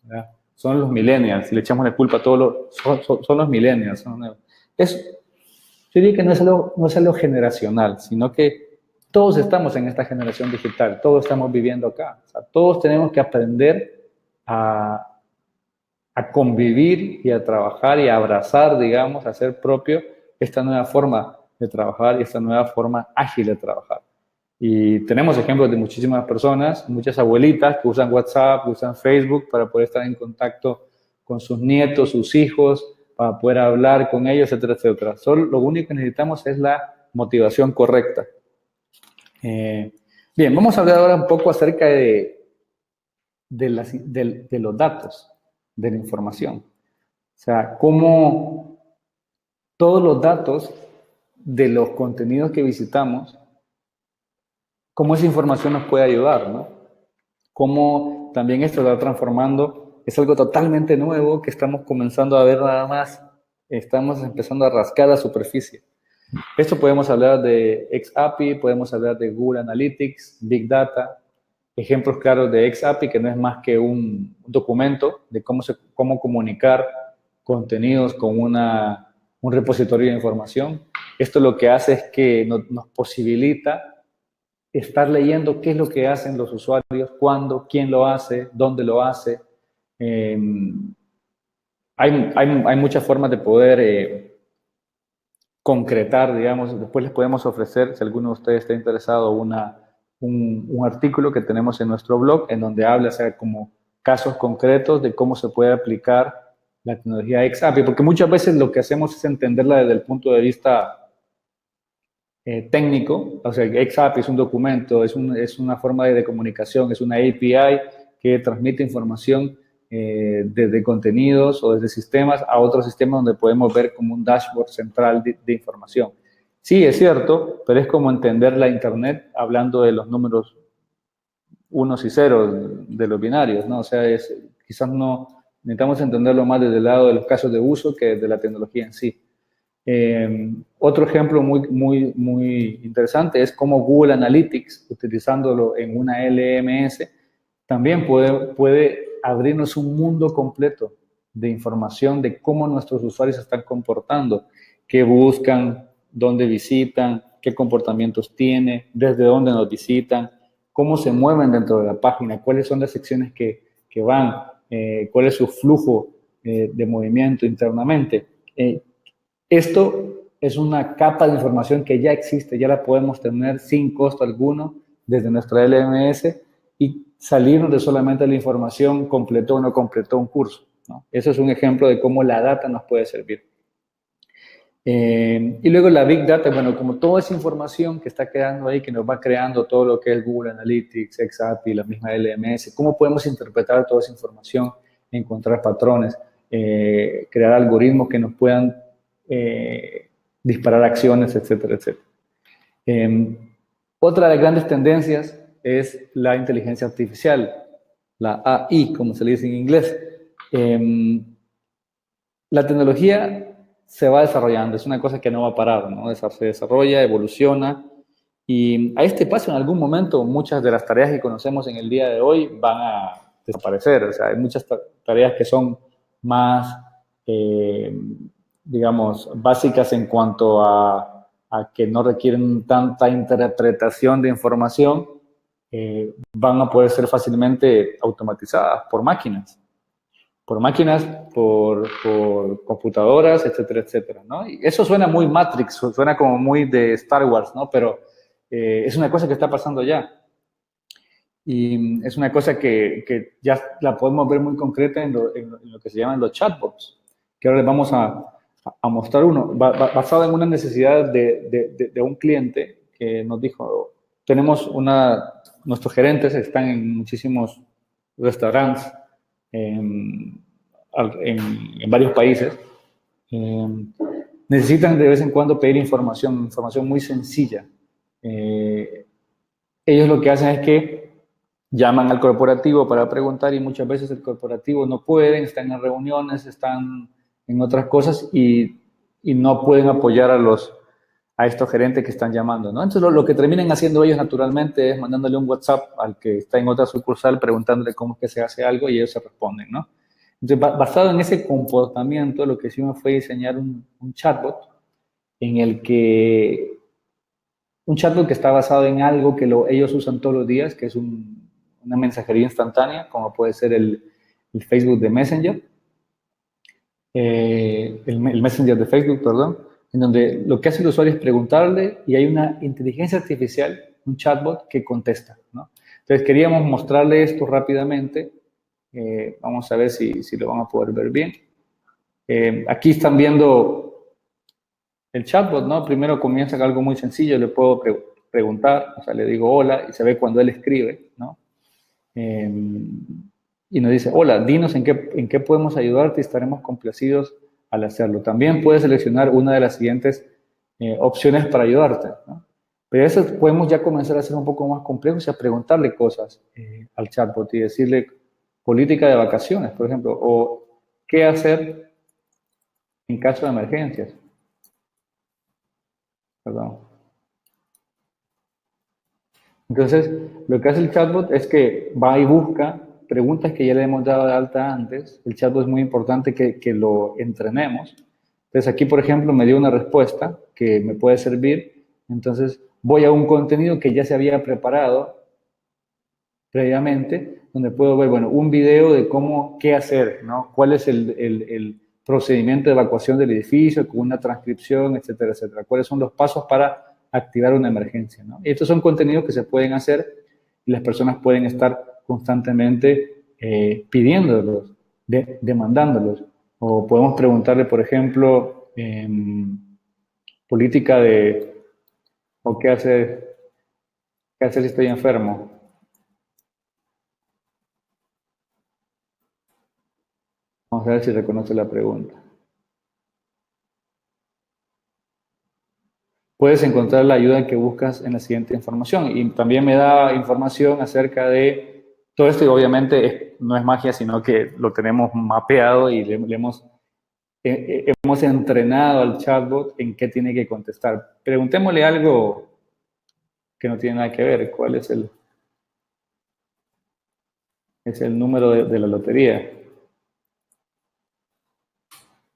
¿verdad? Son los millennials, le echamos la culpa a todos son los millennials. Yo diría que no es algo generacional, sino que todos estamos en esta generación digital, todos estamos viviendo acá. O sea, todos tenemos que aprender a convivir y a trabajar y a abrazar, digamos, a hacer propio esta nueva forma de trabajar y esta nueva forma ágil de trabajar. Y tenemos ejemplos de muchísimas personas, muchas abuelitas que usan WhatsApp, que usan Facebook para poder estar en contacto con sus nietos, sus hijos, para poder hablar con ellos, etcétera, etcétera. Solo lo único que necesitamos es la motivación correcta. Bien, vamos a hablar ahora un poco acerca de los datos, de la información. O sea, cómo todos los datos de los contenidos que visitamos, cómo esa información nos puede ayudar, ¿no? Cómo también esto está transformando, es algo totalmente nuevo que estamos comenzando a ver nada más, estamos empezando a rascar la superficie. Esto podemos hablar de XAPI, podemos hablar de Google Analytics, Big Data, ejemplos claros de XAPI, que no es más que un documento de cómo comunicar contenidos con un repositorio de información. Esto lo que hace es que nos posibilita estar leyendo qué es lo que hacen los usuarios, cuándo, quién lo hace, dónde lo hace. Hay muchas formas de poder concretar, digamos. Después les podemos ofrecer, si alguno de ustedes está interesado, un artículo que tenemos en nuestro blog en donde habla como casos concretos de cómo se puede aplicar la tecnología XAPI, porque muchas veces lo que hacemos es entenderla desde el punto de vista técnico. O sea, XAPI es un documento, es una forma de comunicación, es una API que transmite información desde contenidos o desde sistemas a otros sistemas donde podemos ver como un dashboard central de información. Sí, es cierto, pero es como entender la Internet hablando de los números unos y ceros de los binarios, ¿no? O sea, quizás no necesitamos entenderlo más desde el lado de los casos de uso que desde la tecnología en sí. Otro ejemplo muy interesante es cómo Google Analytics, utilizándolo en una LMS, también puede abrirnos un mundo completo de información de cómo nuestros usuarios se están comportando, qué buscan, dónde visitan, qué comportamientos tiene, desde dónde nos visitan, cómo se mueven dentro de la página, cuáles son las secciones que van, cuál es su flujo de movimiento internamente. Esto es una capa de información que ya existe, ya la podemos tener sin costo alguno desde nuestra LMS y salirnos de solamente la información completó o no completó un curso, ¿no? Eso es un ejemplo de cómo la data nos puede servir. Y luego la Big Data, bueno, como toda esa información que está quedando ahí, que nos va creando todo lo que es Google Analytics, XAPI, la misma LMS, ¿cómo podemos interpretar toda esa información, encontrar patrones, crear algoritmos que nos puedan disparar acciones, etcétera, etcétera? Otra de las grandes tendencias es la inteligencia artificial, la AI, como se le dice en inglés. La tecnología se va desarrollando, es una cosa que no va a parar, ¿no? Se desarrolla, evoluciona, y a este paso en algún momento muchas de las tareas que conocemos en el día de hoy van a desaparecer. O sea, hay muchas tareas que son más, digamos, básicas en cuanto a que no requieren tanta interpretación de información, van a poder ser fácilmente automatizadas por máquinas. Por computadoras, etcétera, etcétera, ¿no? Y eso suena muy Matrix, suena como muy de Star Wars, ¿no? Pero es una cosa que está pasando ya. Y es una cosa que ya la podemos ver muy concreta en lo que se llaman los chatbots, que ahora les vamos a mostrar uno, basado en una necesidad de un cliente que nos dijo, nuestros gerentes están en muchísimos restaurantes, en varios países, necesitan de vez en cuando pedir información muy sencilla. Ellos lo que hacen es que llaman al corporativo para preguntar y muchas veces el corporativo no pueden, están en reuniones, están en otras cosas y no pueden apoyar a estos gerentes que están llamando, ¿no? Entonces lo que terminan haciendo ellos naturalmente es mandándole un WhatsApp al que está en otra sucursal preguntándole cómo es que se hace algo y ellos se responden, ¿no? Entonces, basado en ese comportamiento, lo que hicimos fue diseñar un chatbot en el que un chatbot que está basado en algo que ellos usan todos los días, que es una mensajería instantánea, como puede ser el Facebook de Messenger, el Messenger de Facebook, perdón, en donde lo que hace el usuario es preguntarle y hay una inteligencia artificial, un chatbot que contesta, ¿no? Entonces queríamos mostrarle esto rápidamente. Vamos a ver si lo van a poder ver bien. Aquí están viendo el chatbot, ¿no? Primero comienza con algo muy sencillo, le puedo preguntar, o sea, le digo hola y se ve cuando él escribe, ¿no? Y nos dice, hola, dinos en qué podemos ayudarte y estaremos complacidos al hacerlo. También puedes seleccionar una de las siguientes opciones para ayudarte, ¿no? Pero eso podemos ya comenzar a ser un poco más complejos y a preguntarle cosas al chatbot y decirle política de vacaciones, por ejemplo, o qué hacer en caso de emergencias. Perdón. Entonces, lo que hace el chatbot es que va y busca preguntas que ya le hemos dado de alta antes. El chatbot es muy importante que lo entrenemos. Entonces, aquí, por ejemplo, me dio una respuesta que me puede servir. Entonces, voy a un contenido que ya se había preparado previamente, donde puedo ver, bueno, un video de qué hacer, ¿no? Cuál es el procedimiento de evacuación del edificio, con una transcripción, etcétera, etcétera. Cuáles son los pasos para activar una emergencia, ¿no? Y estos son contenidos que se pueden hacer y las personas pueden estar constantemente pidiéndolos, demandándolos. O podemos preguntarle, por ejemplo, política o qué hacer si estoy enfermo. Vamos a ver si reconoce la pregunta. Puedes encontrar la ayuda que buscas en la siguiente información. Y también me da información acerca de todo esto y obviamente no es magia, sino que lo tenemos mapeado y le hemos entrenado al chatbot en qué tiene que contestar. Preguntémosle algo que no tiene nada que ver. ¿Cuál es el número de la lotería?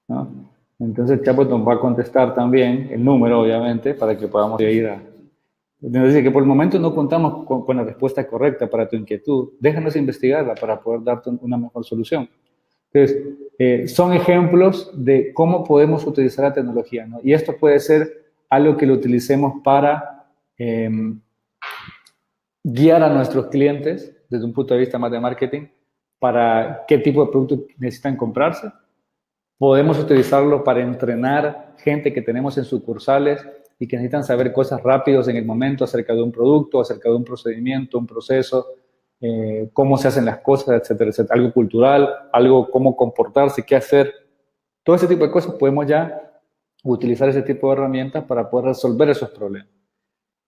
¿No? Entonces el chatbot nos va a contestar también el número, obviamente, para que podamos ir a... Nos dice que por el momento no contamos con la respuesta correcta para tu inquietud. Déjanos investigarla para poder darte una mejor solución. Entonces, son ejemplos de cómo podemos utilizar la tecnología, ¿no? Y esto puede ser algo que lo utilicemos para guiar a nuestros clientes desde un punto de vista más de marketing para qué tipo de producto necesitan comprarse. Podemos utilizarlo para entrenar gente que tenemos en sucursales y que necesitan saber cosas rápidas en el momento acerca de un producto, acerca de un procedimiento, un proceso, cómo se hacen las cosas, etcétera, etcétera. Algo cultural, algo cómo comportarse, qué hacer. Todo ese tipo de cosas podemos ya utilizar ese tipo de herramientas para poder resolver esos problemas.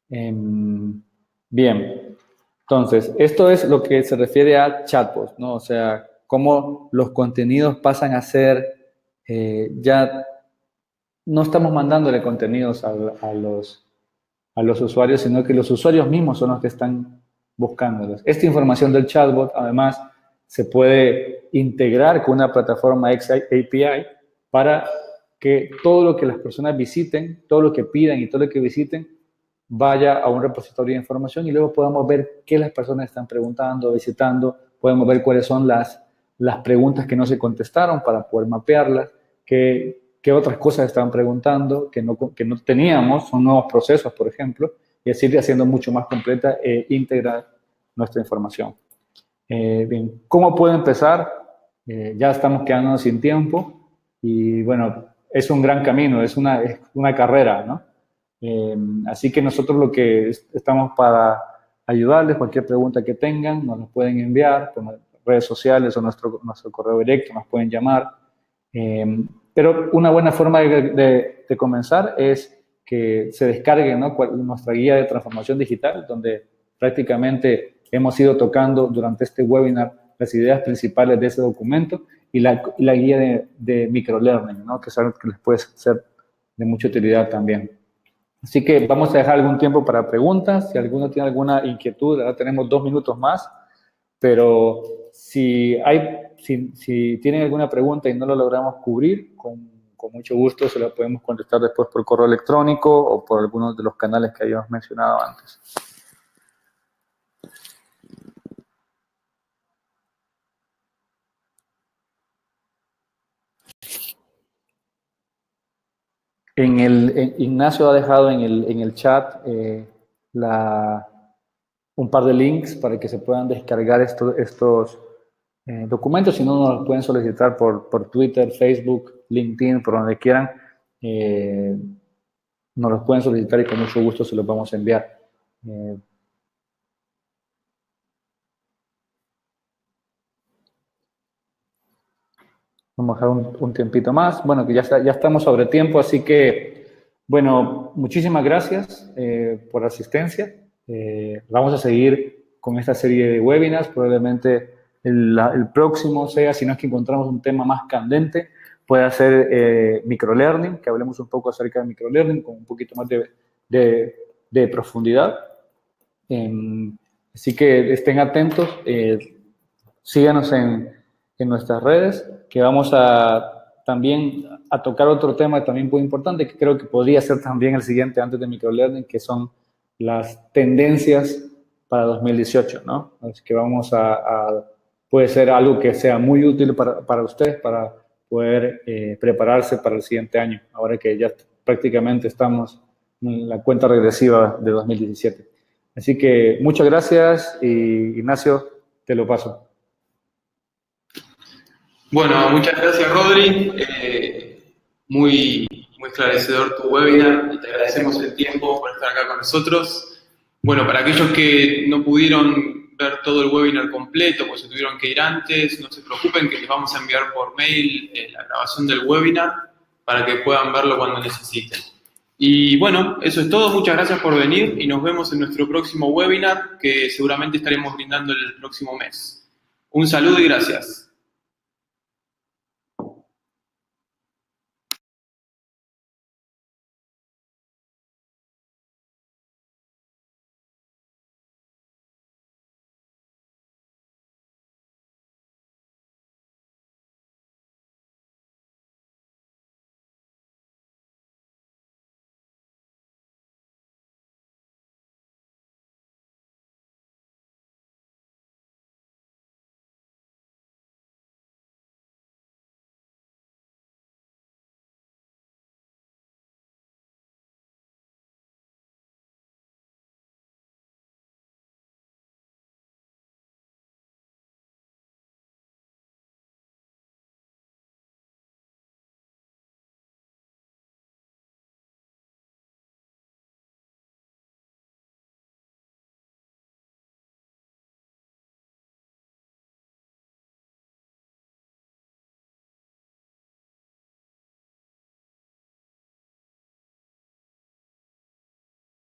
Bien, entonces, esto es lo que se refiere a chatbots, ¿no? O sea, cómo los contenidos pasan a ser, ya no estamos mandándole contenidos a los usuarios, sino que los usuarios mismos son los que están buscándolos. Esta información del chatbot, además, se puede integrar con una plataforma XAPI para que todo lo que las personas visiten, todo lo que pidan y todo lo que visiten, vaya a un repositorio de información y luego podamos ver qué las personas están preguntando, visitando, podemos ver cuáles son las preguntas que no se contestaron para poder mapearlas, qué otras cosas están preguntando que no teníamos, son nuevos procesos, por ejemplo, y así haciendo mucho más completa e íntegra nuestra información. Bien, ¿cómo puedo empezar? Ya estamos quedándonos sin tiempo y bueno, es un gran camino, es una carrera, ¿no? Así que nosotros lo que estamos para ayudarles, cualquier pregunta que tengan, nos la pueden enviar por redes sociales o nuestro correo directo, nos pueden llamar. Pero una buena forma de comenzar es que se descargue, ¿no?, nuestra guía de transformación digital, donde prácticamente hemos ido tocando durante este webinar las ideas principales de ese documento y la guía de microlearning, ¿no?, que es algo que les puede ser de mucha utilidad también. Así que vamos a dejar algún tiempo para preguntas. Si alguno tiene alguna inquietud, ahora tenemos 2 minutos más, pero si tienen alguna pregunta y no lo logramos cubrir, con mucho gusto se la podemos contestar después por correo electrónico o por algunos de los canales que habíamos mencionado antes. Ignacio ha dejado en el chat un par de links para que se puedan descargar estos documentos. Si no, nos los pueden solicitar por Twitter, Facebook, LinkedIn, por donde quieran. Nos los pueden solicitar y con mucho gusto se los vamos a enviar. Vamos a dejar un tiempito más. Bueno, que ya estamos sobre tiempo, así que, bueno, muchísimas gracias por la asistencia. Vamos a seguir con esta serie de webinars. Probablemente el próximo sea, si no es que encontramos un tema más candente, puede ser microlearning, que hablemos un poco acerca de microlearning con un poquito más de profundidad. Así que estén atentos, síganos en nuestras redes, que vamos también a tocar otro tema también muy importante, que creo que podría ser también el siguiente antes de microlearning, que son las tendencias para 2018, ¿no? Así que vamos puede ser algo que sea muy útil para ustedes, para poder prepararse para el siguiente año, ahora que ya prácticamente estamos en la cuenta regresiva de 2017. Así que muchas gracias y Ignacio, te lo paso. Bueno, muchas gracias, Rodri. Muy esclarecedor tu webinar y te agradecemos el tiempo por estar acá con nosotros. Bueno, para aquellos que no pudieron ver todo el webinar completo, pues se tuvieron que ir antes, no se preocupen que les vamos a enviar por mail la grabación del webinar para que puedan verlo cuando necesiten. Y bueno, eso es todo. Muchas gracias por venir y nos vemos en nuestro próximo webinar que seguramente estaremos brindando el próximo mes. Un saludo y gracias.